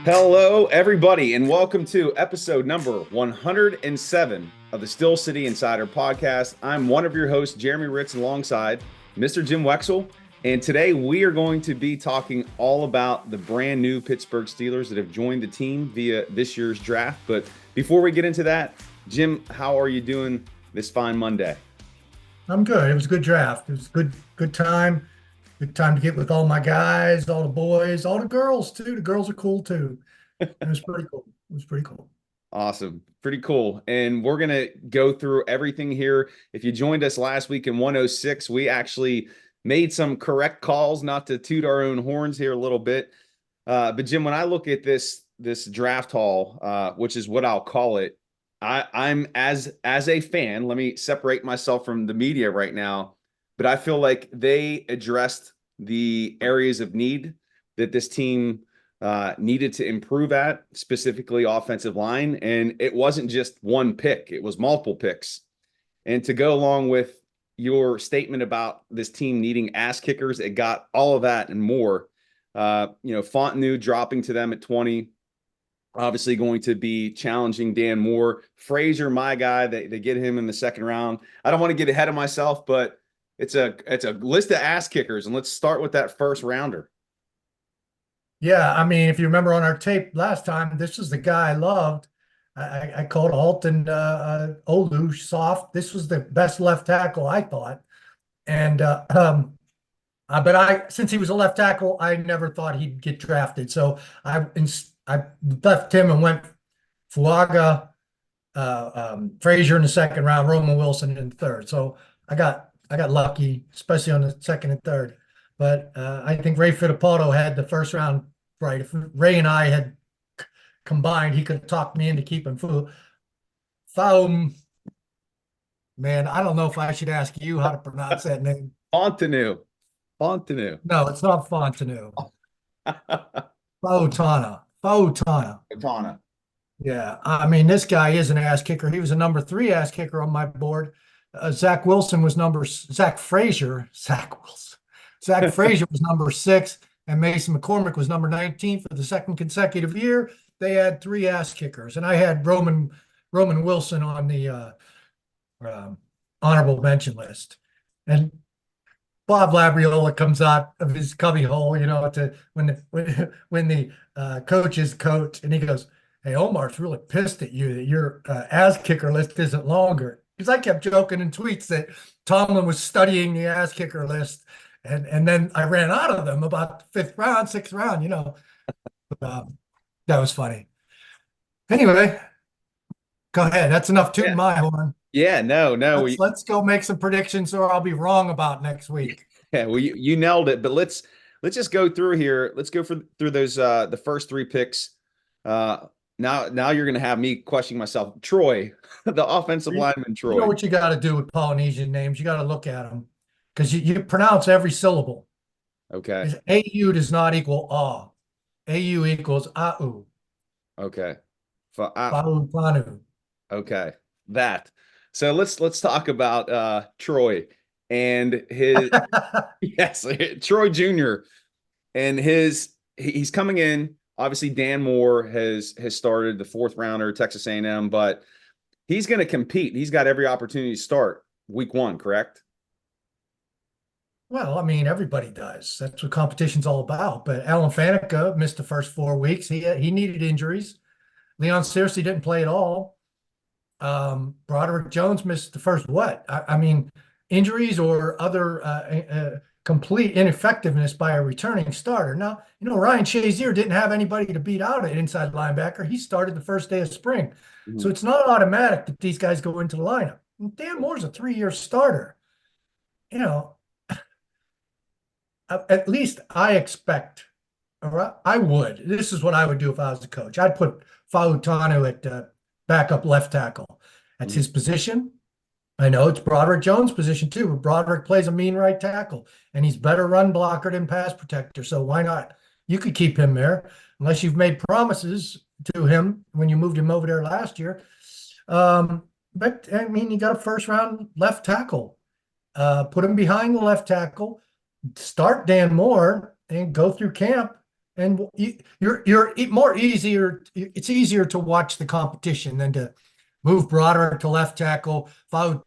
Hello, everybody, and welcome to episode number 107 of the Still City Insider podcast. I'm one of your hosts, Jeremy Hritz, alongside Mr. Jim Wexell. And today we are going to be talking all about the brand new Pittsburgh Steelers that have joined the team via this year's draft. But before we get into that, Jim, how are you doing this fine Monday? I'm good. It was a good draft. It was good time. Good time to get with all my guys, all the boys, all the girls too. The girls are cool too. It was pretty cool. It was pretty cool. Awesome. Pretty cool. And we're going to go through everything here. If you joined us last week in 106, we actually made some correct calls, not to toot our own horns here a little bit. But Jim, when I look at this draft haul, which is what I'll call it, I'm as a fan, let me separate myself from the media right now, but I feel like they addressed the areas of need that this team needed to improve at, specifically offensive line. And it wasn't just one pick, it was multiple picks. And to go along with your statement about this team needing ass kickers, it got all of that and more. Fontenot dropping to them at 20, obviously going to be challenging Dan Moore. Frazier, my guy, they get him in the second round. I don't want to get ahead of myself, but it's a list of ass kickers, and let's start with that first rounder. Yeah, I mean, if you remember on our tape last time, this was the guy I loved. I called Alton Olu soft. This was the best left tackle, I thought. And but since he was a left tackle, I never thought he'd get drafted. So I left him and went Fuaga, Frazier in the second round, Roman Wilson in the third. So I got lucky, especially on the second and third. But I think Ray Fittipaldo had the first round right. If Ray and I had combined, he could have talked me into keeping Faum. Man, I don't know if I should ask you how to pronounce that name. Fontenot. No, it's not Fontenot. Fautana. Yeah, I mean, this guy is an ass kicker. He was a number 3 ass kicker on my board. Zach Frazier was number 6, and Mason McCormick was number 19 for the second consecutive year. They had 3 ass kickers, and I had Roman Wilson on the honorable mention list. And Bob Labriola comes out of his cubby hole, when the coaches coach, and he goes, "Hey, Omar's really pissed at you that your ass kicker list isn't longer." Because I kept joking in tweets that Tomlin was studying the ass kicker list, and then I ran out of them about the 5th round, 6th round. That was funny. Anyway, go ahead. That's enough tooting my horn. Yeah, no. Let's go make some predictions, or I'll be wrong about next week. Yeah, well, you nailed it. But let's just go through here. Let's go through those the first 3 picks. Now you're going to have me questioning myself. Troy, the offensive lineman, Troy. You know what you got to do with Polynesian names? You got to look at them because you pronounce every syllable. Okay. AU does not equal ah. AU equals au. Okay. Fanu. Okay. That. So let's talk about Troy and his yes, Troy Jr. and he's coming in. Obviously, Dan Moore has started the 4th rounder, Texas A&M, but he's going to compete. He's got every opportunity to start week 1, correct? Well, I mean, everybody does. That's what competition's all about. But Alan Faneca missed the first 4 weeks. He needed injuries. Leon Searcy didn't play at all. Broderick Jones missed the first injuries or other complete ineffectiveness by a returning starter. Now, Ryan Shazier didn't have anybody to beat out at inside linebacker. He started the first day of spring. Mm-hmm. So it's not automatic that these guys go into the lineup. And Dan Moore's a 3-year starter. At least I expect, or I would. This is what I would do if I was the coach. I'd put Fautanu at backup left tackle. That's his position. I know it's Broderick Jones' position too, but Broderick plays a mean right tackle, and he's better run blocker than pass protector. So why not? You could keep him there, unless you've made promises to him when you moved him over there last year. But I mean, you got a 1st round left tackle. Put him behind the left tackle. Start Dan Moore and go through camp And you're more easier. It's easier to watch the competition than to move Broderick to left tackle,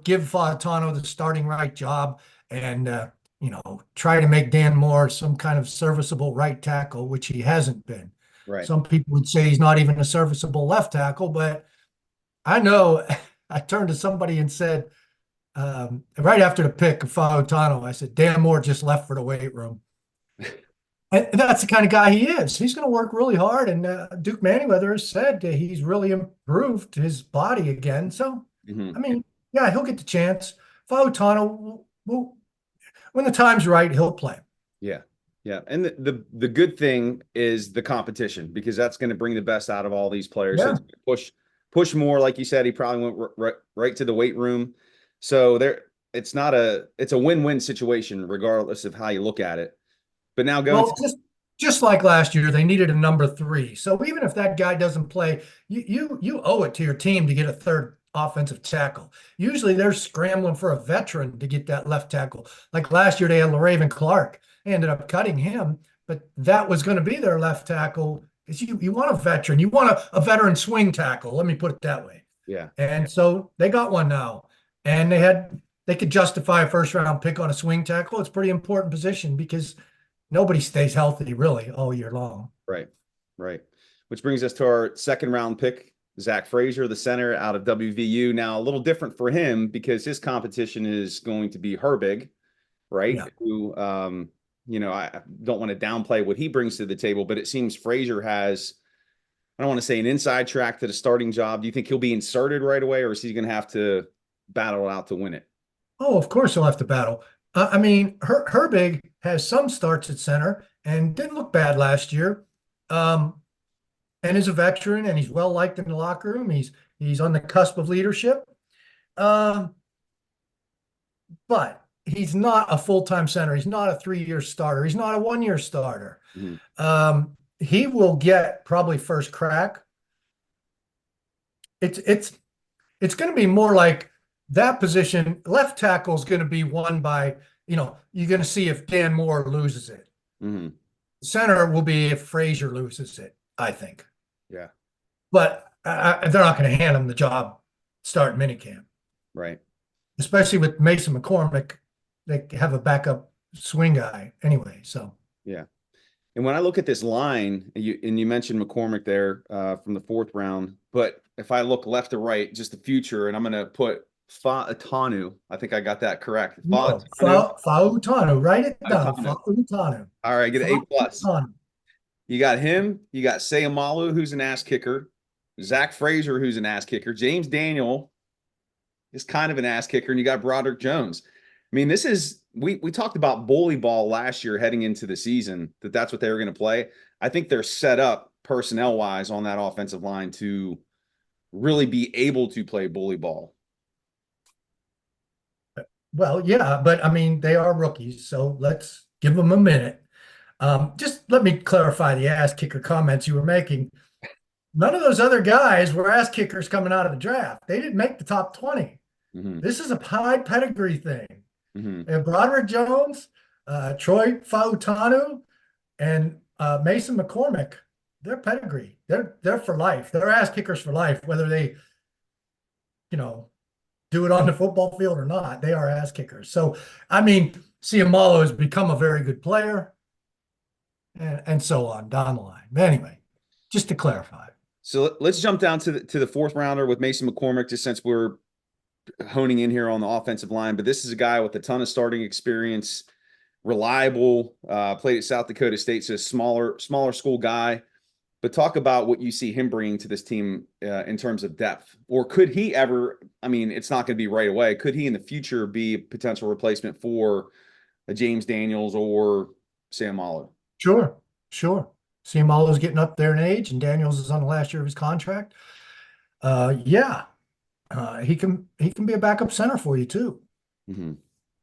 give Fautano the starting right job, and try to make Dan Moore some kind of serviceable right tackle, which he hasn't been. Right. Some people would say he's not even a serviceable left tackle, but I know I turned to somebody and said, right after the pick of Fautano, I said, Dan Moore just left for the weight room. And that's the kind of guy he is. He's going to work really hard. And Duke Manyweather has said that he's really improved his body again. So, I mean, yeah, he'll get the chance. Fautano, when the time's right, he'll play. Yeah. Yeah. And the good thing is the competition, because that's going to bring the best out of all these players. Yeah. So push more. Like you said, he probably went right to the weight room. So it's a win-win situation, regardless of how you look at it. But now just like last year, they needed a number 3. So even if that guy doesn't play, you owe it to your team to get a third offensive tackle. Usually they're scrambling for a veteran to get that left tackle. Like last year, they had LaRaven Clark. They ended up cutting him, but that was going to be their left tackle. You want a veteran. You want a veteran swing tackle. Let me put it that way. Yeah. And so they got one now. And they could justify a first-round pick on a swing tackle. It's a pretty important position because nobody stays healthy really all year long. Right. Which brings us to our second round pick, Zach Frazier, the center out of WVU. Now, a little different for him because his competition is going to be Herbig, right? Yeah. Who, I don't want to downplay what he brings to the table, but it seems Frazier has, I don't want to say an inside track to the starting job. Do you think he'll be inserted right away, or is he going to have to battle it out to win it? Oh, of course he'll have to battle. I mean, Herbig has some starts at center and didn't look bad last year. And is a veteran and he's well liked in the locker room. He's on the cusp of leadership. But he's not a full-time center. He's not a 3-year starter. He's not a 1-year starter. He will get probably first crack. It's going to be more like that position. Left tackle is going to be won by, you're going to see if Dan Moore loses it. Center will be if Frazier loses it, I think. Yeah. But they're not going to hand him the job starting minicamp. Right. Especially with Mason McCormick, they have a backup swing guy anyway. So yeah. And when I look at this line, you mentioned McCormick there from the 4th round, but if I look left to right, just the future, and I'm going to put Fautanu. I think I got that correct. Fautanu. Write it down. Fautanu. All right, get an A+. You got him. You got Sayamalu, who's an ass kicker. Zach Frazier, who's an ass kicker. James Daniel is kind of an ass kicker, and you got Broderick Jones. I mean, this is we talked about bully ball last year heading into the season, that's what they were going to play. I think they're set up personnel-wise on that offensive line to really be able to play bully ball. Well, yeah, but I mean, they are rookies, so let's give them a minute. Just let me clarify the ass kicker comments you were making. None of those other guys were ass kickers coming out of the draft. They didn't make the top 20. This is a high pedigree thing. And Broderick Jones, Troy Fautanu, and Mason McCormick, they're pedigree. They're for life. They're ass kickers for life, whether they, do it on the football field or not. They are ass kickers. So, I mean, Sayamalu has become a very good player, and so on down the line. But anyway, just to clarify. So let's jump down to the 4th rounder with Mason McCormick, just since we're honing in here on the offensive line. But this is a guy with a ton of starting experience, reliable, played at South Dakota State, so a smaller school guy. But talk about what you see him bringing to this team in terms of depth. Or could he ever, I mean, it's not going to be right away, could he in the future be a potential replacement for a James Daniels or Sayamalu? Sure. Sayamalu's getting up there in age, and Daniels is on the last year of his contract. He can be a backup center for you too.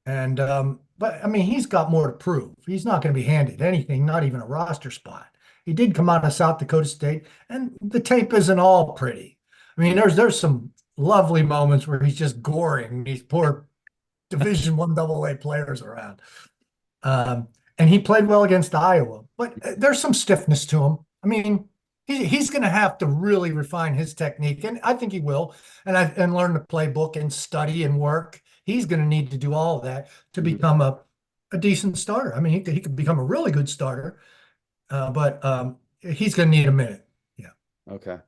And but I mean, he's got more to prove. He's not going to be handed anything, not even a roster spot. He did come out of South Dakota State, and the tape isn't all pretty. I mean, there's some lovely moments where he's just goring these poor Division I AA players around. And he played well against Iowa. but there's some stiffness to him. I mean, he's going to have to really refine his technique, and I think he will, and learn the playbook and study and work. He's going to need to do all of that to become a decent starter. I mean, he could become a really good starter, but he's going to need a minute. Yeah. Okay.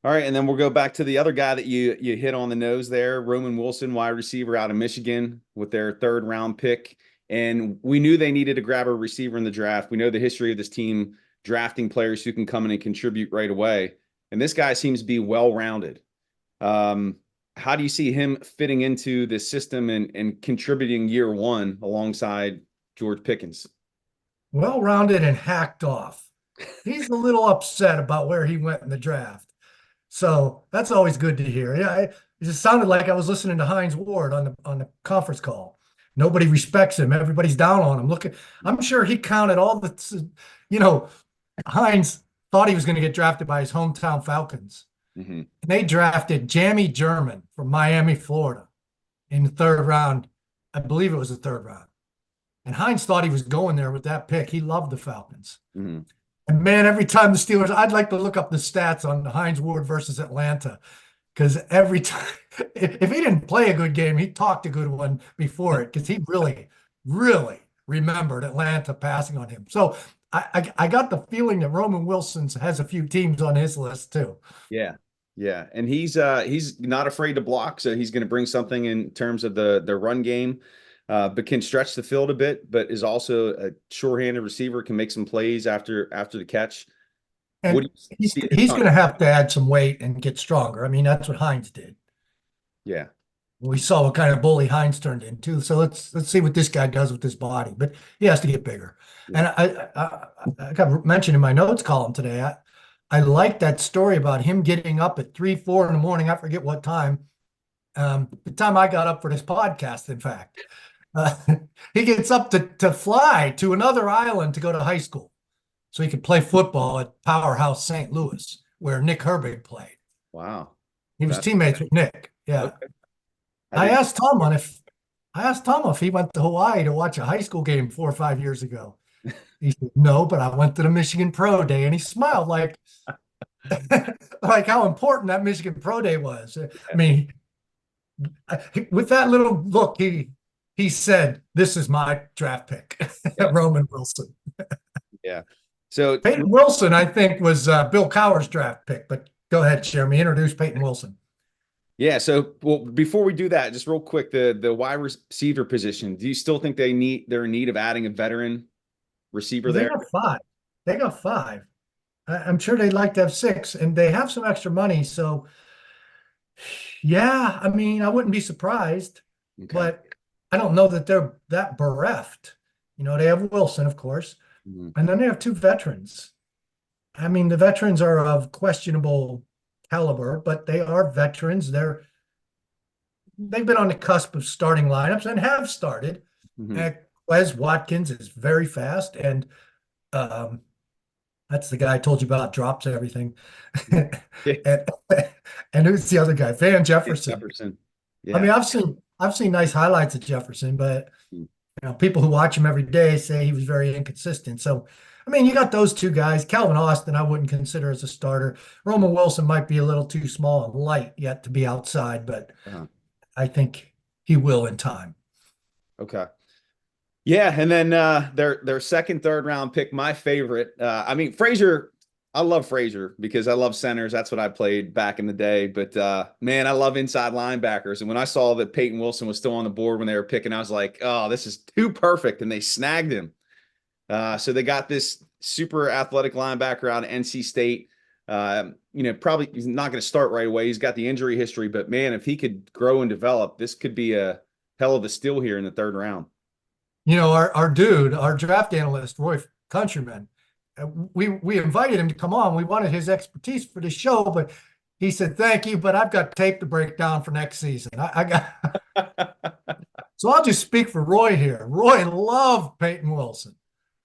All right, and then we'll go back to the other guy that you hit on the nose there, Roman Wilson, wide receiver out of Michigan with their 3rd round pick. And we knew they needed to grab a receiver in the draft. We know the history of this team drafting players who can come in and contribute right away. And this guy seems to be well-rounded. How do you see him fitting into the system and contributing year one alongside George Pickens? Well-rounded and hacked off. He's a little upset about where he went in the draft. So that's always good to hear. Yeah, it just sounded like I was listening to Hines Ward on the conference call. Nobody respects him. Everybody's down on him. I'm sure he counted all the, Hines thought he was going to get drafted by his hometown Falcons. Mm-hmm. And they drafted Jamie German from Miami, Florida in the 3rd round. I believe it was the 3rd round. And Hines thought he was going there with that pick. He loved the Falcons. Mm-hmm. And man, every time the Steelers, I'd like to look up the stats on Hines Ward versus Atlanta, because every time, if he didn't play a good game, he talked a good one before it, because he really, really remembered Atlanta passing on him. So I got the feeling that Roman Wilson has a few teams on his list too. Yeah. Yeah. And he's not afraid to block. So he's going to bring something in terms of the run game. But can stretch the field a bit, but is also a sure-handed receiver, can make some plays after the catch. And he's going to have to add some weight and get stronger. I mean, that's what Hines did. Yeah. We saw what kind of bully Hines turned into. So let's see what this guy does with his body. But he has to get bigger. Yeah. And I got mentioned in my notes column today. I like that story about him getting up at 3, 4 in the morning. I forget what time. The time I got up for this podcast, in fact. He gets up to fly to another island to go to high school so he could play football at Powerhouse St. Louis, where Nick Herbig played. Wow. He was teammates with Nick. Yeah. Okay. I asked Tom if he went to Hawaii to watch a high school game 4 or 5 years ago. He said, no, but I went to the Michigan Pro Day, and he smiled like how important that Michigan Pro Day was. I mean, with that little look, he said, this is my draft pick, Roman Wilson. Yeah. So Peyton Wilson, I think, was Bill Cowher's draft pick. But go ahead, Jeremy. Introduce Peyton Wilson. Yeah. So, well, before we do that, just real quick, the wide receiver position. Do you still think they're in need of adding a veteran receiver there? They got 5. I'm sure they'd like to have 6, and they have some extra money. So, yeah, I mean, I wouldn't be surprised, but I don't know that they're that bereft. They have Wilson, of course, and then they have 2 veterans. I mean, the veterans are of questionable caliber, but they are veterans. They've been on the cusp of starting lineups and have started. Wes Watkins is very fast, and that's the guy I told you about, drops everything. and who's the other guy? Van Jefferson. Yeah. I mean, I've seen nice highlights of Jefferson, but people who watch him every day say he was very inconsistent. So, I mean, you got those 2 guys. Calvin Austin, I wouldn't consider as a starter. Roman Wilson might be a little too small and light yet to be outside, but I think he will in time. Okay. Yeah, and then their second, 3rd round pick, my favorite. I mean, Frazier. I love Frazier because I love centers. That's what I played back in the day. But man, I love inside linebackers. And when I saw that Peyton Wilson was still on the board when they were picking, I was like, oh, this is too perfect. And they snagged him. So they got this super athletic linebacker out of NC State. Probably he's not going to start right away. He's got the injury history, but man, if he could grow and develop, this could be a hell of a steal here in the 3rd round. Our draft analyst, Roy Countryman, we invited him to come on. We wanted his expertise for the show, but he said, thank you, but I've got tape to break down for next season. So I'll just speak for Roy here. Roy loved Peyton Wilson.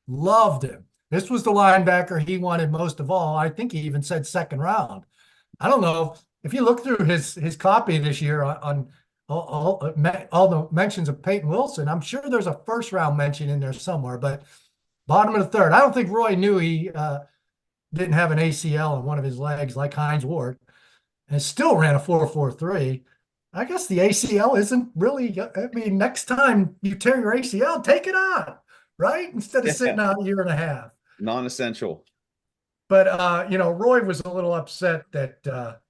Loved him. This was the linebacker he wanted most of all. I think he even said 2nd round. I don't know if you look through his copy this year on all the mentions of Peyton Wilson. I'm sure there's a 1st round mention in there somewhere, but Bottom of the third. I don't think Roy knew he didn't have an ACL in one of his legs like Hines Ward, and still ran a 4.43. I guess the ACL isn't really, I mean, next time you tear your ACL, take it out, right? Instead of sitting out a year and a half. Non-essential. But Roy was a little upset that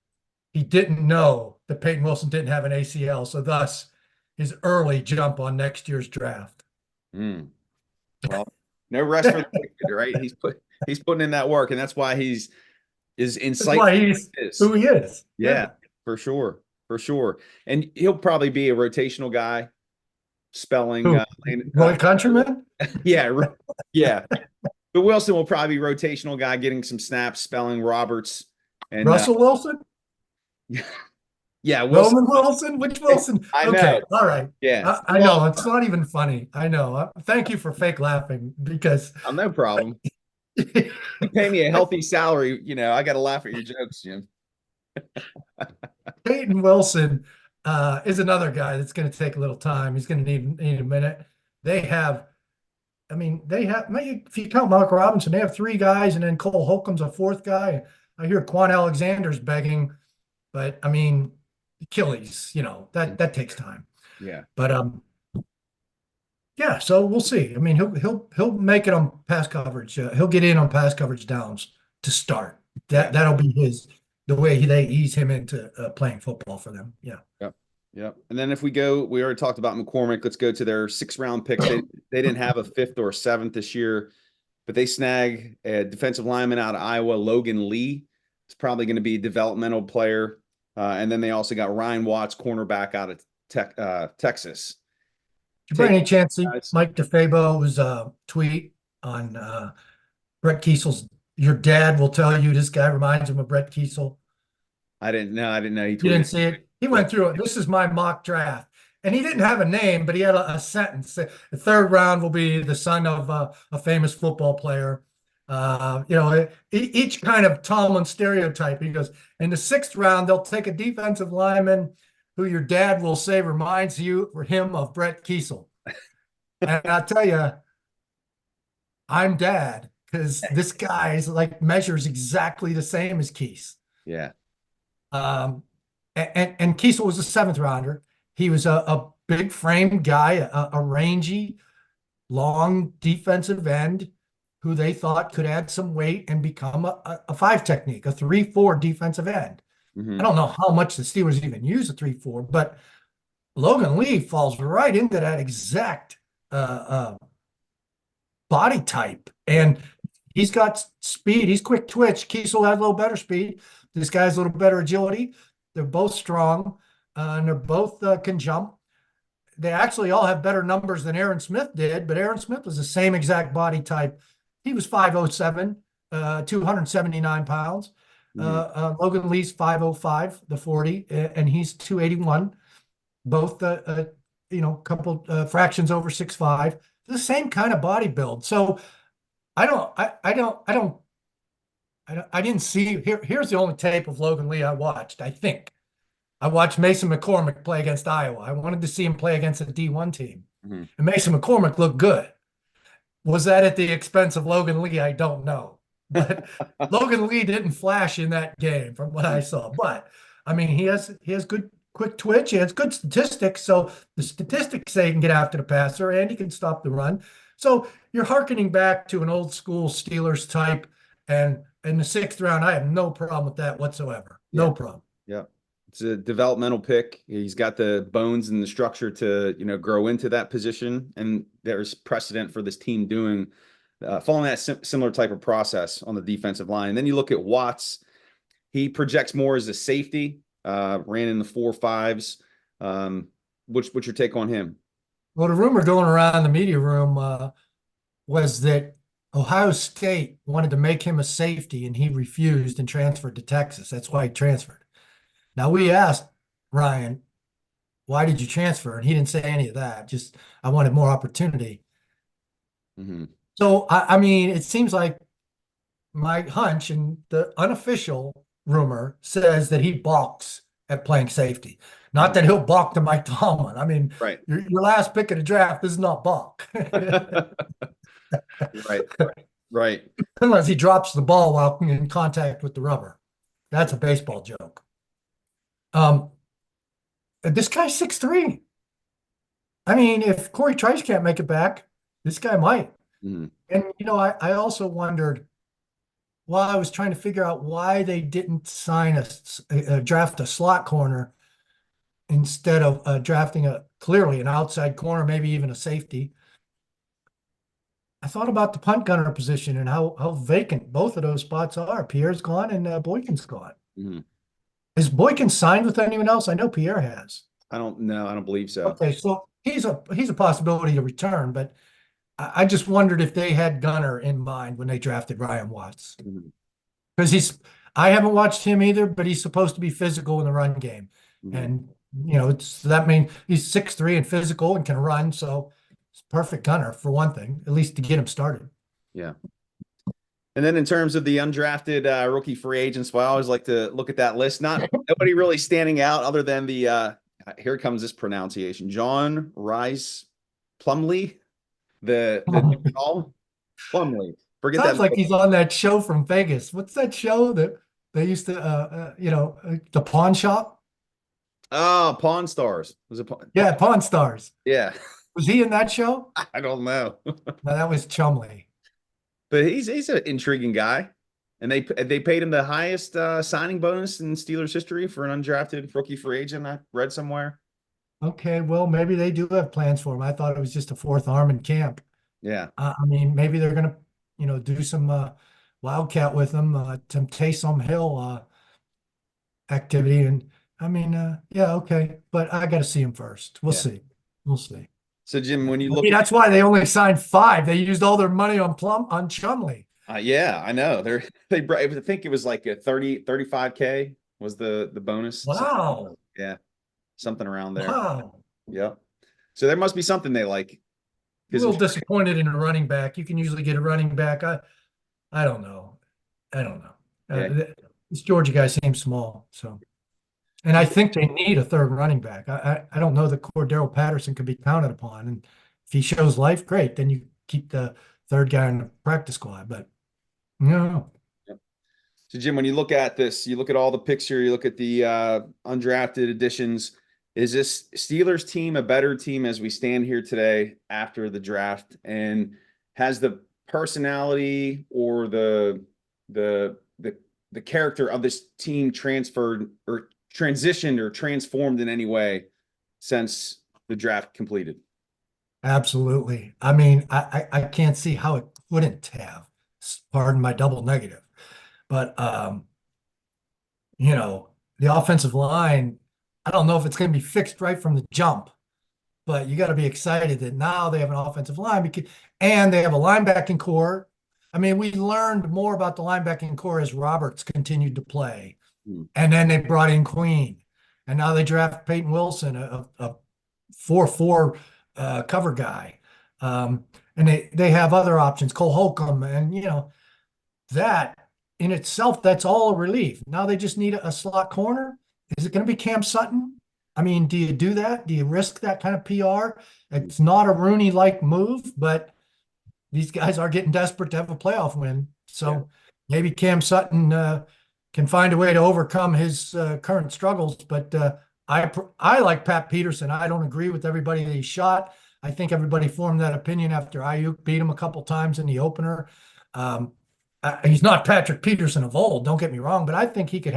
he didn't know that Peyton Wilson didn't have an ACL, so thus his early jump on next year's draft. Well, no rest for the wicked, right? He's putting in that work, and that's why he's That's why he's who he is. Yeah, for sure. For sure. And he'll probably be a rotational guy, spelling. Roy Countryman? Yeah. Yeah. But Wilson will probably be rotational guy, getting some snaps, spelling Roberts. And Russell Wilson? Yeah. Wilson. Roman Wilson? Which Wilson? I know. Okay. All right. Yeah. I know. It's not even funny. I know. Thank you for fake laughing because. No problem. You pay me a healthy salary, I got to laugh at your jokes, Jim. Peyton Wilson is another guy that's going to take a little time. He's going to need a minute. If you count Mark Robinson, they have three guys, and then Cole Holcomb's a fourth guy. I hear Quan Alexander's begging, but I mean, Achilles, that takes time. Yeah. But yeah, so we'll see. I mean, he'll make it on pass coverage. He'll get in on pass coverage downs to start. That'll be the way they ease him into playing football for them. Yeah. Yep. Yep. And then if we already talked about McCormick. Let's go to their 6th-round picks. They didn't have a 5th or 7th this year, but they snag a defensive lineman out of Iowa, Logan Lee. It's probably going to be a developmental player. And then they also got Ryan Watts, cornerback out of Texas. By any chance, Mike DeFabo's tweet on Brett Kiesel's, your dad will tell you this guy reminds him of Brett Kiesel? I didn't know. You didn't see it? He went through it. This is my mock draft. And he didn't have a name, but he had a sentence. The 3rd round will be the son of a famous football player. Each kind of Tomlin stereotype. He goes, in the 6th round, they'll take a defensive lineman who your dad will say reminds him of Brett Kiesel. And I'll tell you, I'm dad, because this guy is measures exactly the same as Kies. Yeah. And Kiesel was a 7th rounder. He was a big frame guy, a rangy, long defensive end who they thought could add some weight and become a 5 technique, a 3-4 defensive end. I don't know how much the Steelers even use a 3-4, but Logan Lee falls right into that exact body type. And he's got speed. He's quick twitch. Kiesel has a little better speed. This guy's a little better agility. They're both strong, and they're both can jump. They actually all have better numbers than Aaron Smith did, but Aaron Smith was the same exact body type. He was 5'07", 279 pounds. Logan Lee's 5'05", the 40, and he's 281. Both, couple fractions over 6'5". The same kind of body build. So I didn't see here's the only tape of Logan Lee I watched. I think I watched Mason McCormick play against Iowa. I wanted to see him play against a D1 team. And Mason McCormick looked good. Was that at the expense of Logan Lee? I don't know. But Logan Lee didn't flash in that game from what I saw. But I mean, he has good quick twitch. He has good statistics. So the statistics say he can get after the passer and he can stop the run. So you're hearkening back to an old school Steelers type. And in the 6th round, I have no problem with that whatsoever. No problem. Yeah. It's a developmental pick. He's got the bones and the structure to, grow into that position. And there's precedent for this team doing following that similar type of process on the defensive line. And then you look at Watts. He projects more as a safety, ran in the 4.5s. What's your take on him? Well, the rumor going around the media room was that Ohio State wanted to make him a safety, and he refused and transferred to Texas. That's why he transferred. Now, we asked Ryan, why did you transfer? And he didn't say any of that. Just, I wanted more opportunity. So, I mean, it seems like my hunch and the unofficial rumor says that he balks at playing safety. Not that he'll balk to Mike Tomlin. I mean, right. Your last pick of the draft is not balk. Right. Right. Unless he drops the ball while in contact with the rubber. That's a baseball joke. This guy's 6'3". I mean, if Corey Trice can't make it back, this guy might. Mhm. And I also wondered while I was trying to figure out why they didn't draft a slot corner instead of drafting clearly an outside corner, maybe even a safety. I thought about the punt gunner position and how vacant both of those spots are. Pierre's gone and Boykin's gone. Mhm. Is Boykin signed with anyone else? I know Pierre has. I don't know. I don't believe so. Okay, so he's a possibility to return, but I just wondered if they had Gunner in mind when they drafted Ryan Watts. Mhm. Because I haven't watched him either, but he's supposed to be physical in the run game. Mhm. And, that means he's 6'3" and physical and can run. So it's perfect Gunner for one thing, at least to get him started. Yeah. And then in terms of the undrafted rookie free agents, well, I always like to look at that list. Nobody really standing out other than the here comes this pronunciation. John Rice Plumlee, the all Plumlee. Forget Sounds that. like he's on that show from Vegas. What's that show that they used to, the Pawn Shop? Oh, Pawn Stars. Was it Yeah, Pawn Stars. Yeah. Was he in that show? I don't know. No, that was Chumley. But he's an intriguing guy. And they paid him the highest signing bonus in Steelers history for an undrafted rookie free agent. I read somewhere. Okay, well, maybe they do have plans for him. I thought it was just a fourth arm in camp. Yeah. I mean, maybe they're going to, do some wildcat with him, some Taysom Hill activity. And I mean, yeah, okay, but I got to see him first. We'll Yeah. see. We'll see. So Jim, when you I look mean, that's why they only signed 5. They used all their money on Chumley. yeah, I know. I think it was like a 35K was the bonus. Wow. Yeah. Something around there. Wow. Yep. So there must be something they like. A little disappointed in a running back. You can usually get a running back. I don't know. I don't know. Yeah. This Georgia guy seems small, so. And I think they need a third running back. I don't know that Cordero Patterson could be counted upon. And if he shows life, great. Then you keep the third guy in the practice squad. But no. Yep. So Jim, when you look at this, you look at all the picks here, you look at the undrafted additions. Is this Steelers team a better team as we stand here today after the draft? And has the personality or the character of this team transferred or transitioned or transformed in any way since the draft completed? Absolutely. I mean, I can't see how it couldn't have. Pardon my double negative. But the offensive line, I don't know if it's going to be fixed right from the jump, but you got to be excited that now they have an offensive line and they have a linebacking core. I mean, we learned more about the linebacking core as Roberts continued to play. And then they brought in Queen. And now they draft Peyton Wilson, a 4-4 cover guy. And they have other options, Cole Holcomb. And, that in itself, that's all a relief. Now they just need a slot corner. Is it going to be Cam Sutton? I mean, do you do that? Do you risk that kind of PR? It's not a Rooney-like move, but these guys are getting desperate to have a playoff win. So maybe Cam Sutton can find a way to overcome his current struggles. But I like Pat Peterson. I don't agree with everybody that he shot. I think everybody formed that opinion after Ayuk beat him a couple times in the opener. He's not Patrick Peterson of old, don't get me wrong, but I think he could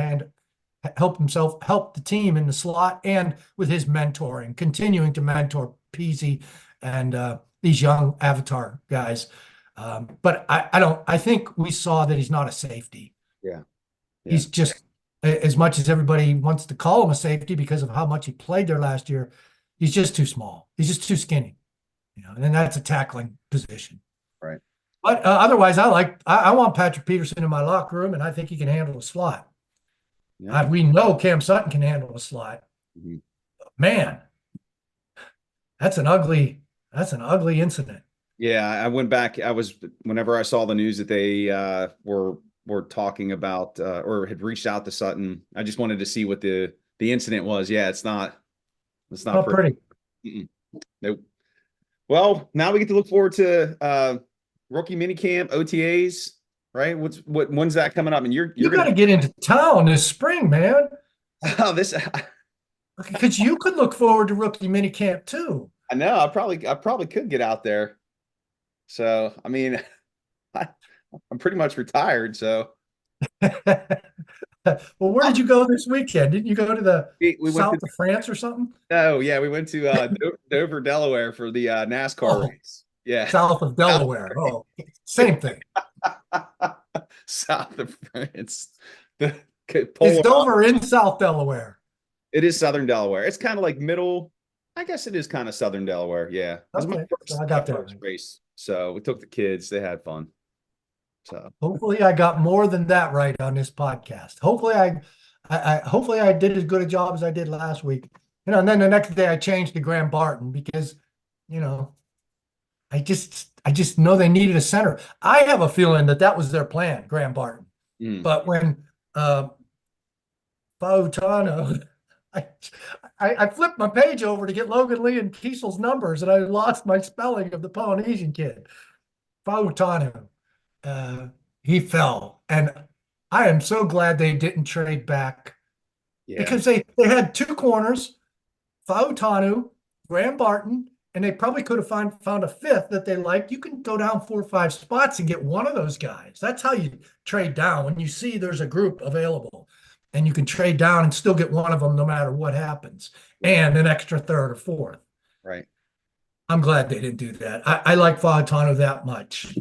help the team in the slot and with his mentoring, continuing to mentor Peasy and these young Avatar guys. But I think we saw that he's not a safety. Yeah. He's just, as much as everybody wants to call him a safety because of how much he played there last year, he's just too small. He's just too skinny, and that's a tackling position. Right. But otherwise, I want Patrick Peterson in my locker room, and I think he can handle a slot. Yeah. We know Cam Sutton can handle a slot. Mm-hmm. Man, that's an ugly incident. Yeah, I went back. Whenever I saw the news that they were talking about or had reached out to Sutton, I just wanted to see what the incident was. Yeah, it's not pretty. Nope. Well, now we get to look forward to rookie mini camp, OTAs, right? When's that coming up? And you're You got gonna to get into town this spring, man, oh this because you could look forward to rookie mini camp too. I know I probably could get out there. So I mean I'm pretty much retired. So Well, where did you go this weekend? Didn't you go to the we went south to of France or something? no, yeah, we went to Dover, Delaware for the NASCAR Oh, race. Yeah. south of Delaware. Oh, same thing. South of France. The Is polar Dover in South Delaware? it is Southern Delaware. It's kind of like middle. I guess it is kind of Southern Delaware. Yeah. It was Okay, so I my got that first right. race. So we took the kids. They had fun. So Hopefully, I got more than that right on this podcast. Hopefully I did as good a job as I did last week. And then the next day I changed to Graham Barton because, you know, I just know they needed a center. I have a feeling that was their plan, Graham Barton. mm, But when Fautano, I, I flipped my page over to get Logan Lee and Kiesel's numbers, and I lost my spelling of the Polynesian kid. Fautano, he fell, and I am so glad they didn't trade back yeah. because they had two corners, Fautanu, Graham Barton, and they probably could have found a fifth that they liked. You can go down 4 or 5 spots and get one of those guys. That's how you trade down when you see there's a group available, and you can trade down and still get one of them no matter what happens, and an extra third or fourth. Right. I'm glad they didn't do that. I like Fautanu that much.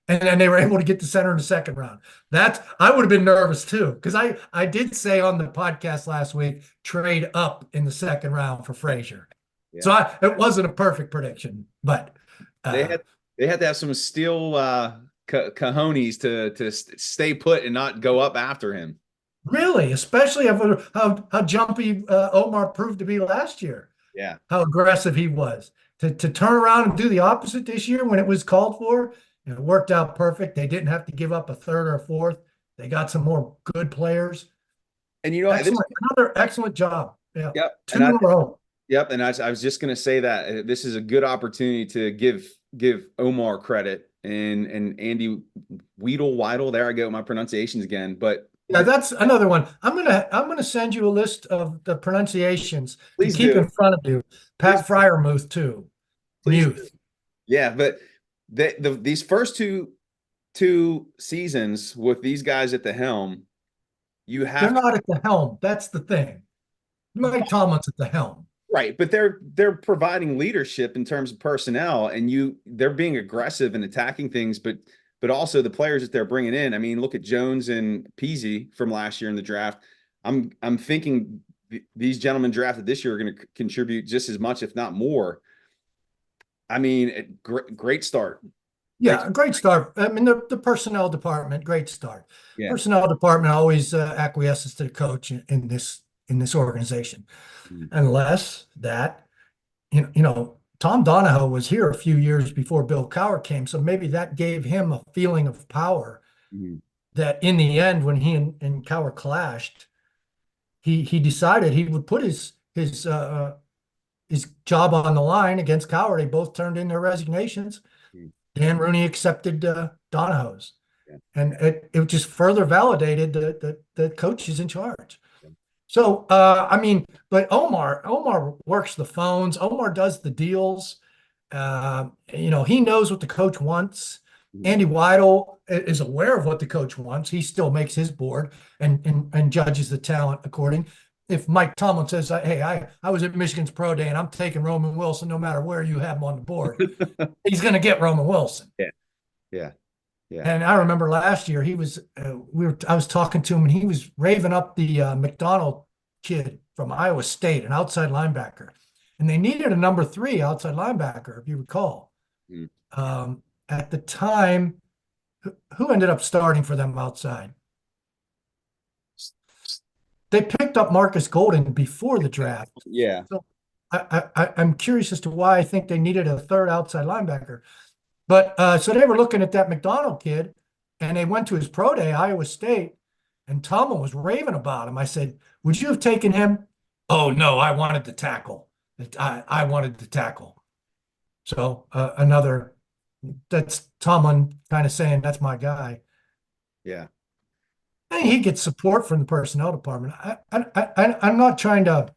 And then they were able to get the center in the second round. I would have been nervous too, because I did say on the podcast last week, trade up in the second round for Frazier. Yeah. So it wasn't a perfect prediction, but they had to have some steel cojones to stay put and not go up after him. Really, especially how jumpy Omar proved to be last year. Yeah, how aggressive he was to turn around and do the opposite this year when it was called for. It worked out perfect. They didn't have to give up a third or a fourth. They got some more good players. And you know, another excellent job. Yeah. Yep. 2 in a row. Yep. And I was just going to say that this is a good opportunity to give Omar credit and Andy Weidel. There I go. My pronunciations again. But yeah, that's another one. I'm gonna send you a list of the pronunciations please to keep do. in front of you. Pat Fryermuth too. Muth. Yeah, but these first two seasons with these guys at the helm, they're not at the helm. That's the thing. Mike Tomlin's at the helm. Right, but they're providing leadership in terms of personnel, and they're being aggressive and attacking things, but also the players that they're bringing in. I mean, look at Jones and Peasy from last year in the draft. I'm thinking these gentlemen drafted this year are going to contribute just as much, if not more. I mean, great start. Yeah, great start. I mean, the personnel department, great start. Yeah. Personnel department always acquiesces to the coach in this organization, unless that, you know, Tom Donahoe was here a few years before Bill Cowher came, so maybe that gave him a feeling of power that in the end, when he and Cowher clashed, he decided he would put his job on the line against Cowher. They both turned in their resignations. Dan Rooney accepted Donahoe's, and it just further validated the coach is in charge. So, I mean, but Omar works the phones. Omar does the deals. You know, he knows what the coach wants. Andy Weidel is aware of what the coach wants. He still makes his board and judges the talent according. If Mike Tomlin says, hey, I was at Michigan's pro day and I'm taking Roman Wilson no matter where you have him on the board, he's going to get Roman Wilson. Yeah. And I remember last year he was I was talking to him and he was raving up the McDonald kid from Iowa State, an outside linebacker, and they needed a number 3 outside linebacker, if you recall. At the time, who ended up starting for them outside? They picked up Marcus Golden before the draft. Yeah. So I'm curious as to why I think they needed a third outside linebacker. But so they were looking at that McDonald kid, and they went to his pro day, Iowa State, and Tomlin was raving about him. I said, would you have taken him? Oh, no, I wanted to tackle. I wanted to tackle. So another that's Tomlin kind of saying that's my guy. Yeah. And he gets support from the personnel department. I'm not trying to,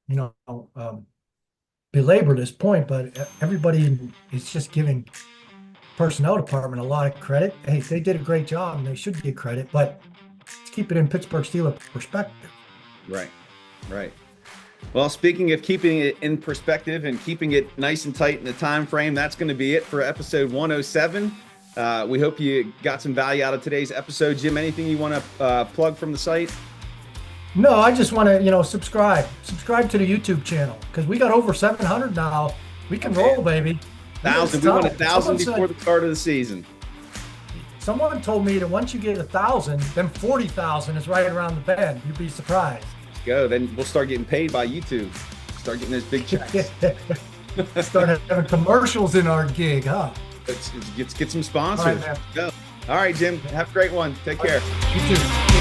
you know, belabor this point, but everybody is just giving personnel department a lot of credit. Hey, they did a great job and they should get credit, but let's keep it in Pittsburgh Steelers perspective. Right. Right. Well, speaking of keeping it in perspective and keeping it nice and tight in the time frame, that's going to be it for episode 107. We hope you got some value out of today's episode. Jim, anything you want to plug from the site? No, I just want to, subscribe to the YouTube channel because we got over 700 now. We can roll, baby. 1,000. We want 1,000 before the start of the season. Someone told me that once you get 1,000, then 40,000 is right around the bend. You'd be surprised. Let's go. Then we'll start getting paid by YouTube. Start getting those big checks. Start having commercials in our gig, huh? Let's get some sponsors. All right, man. Go. All right, Jim. Have a great one. Take care. You too.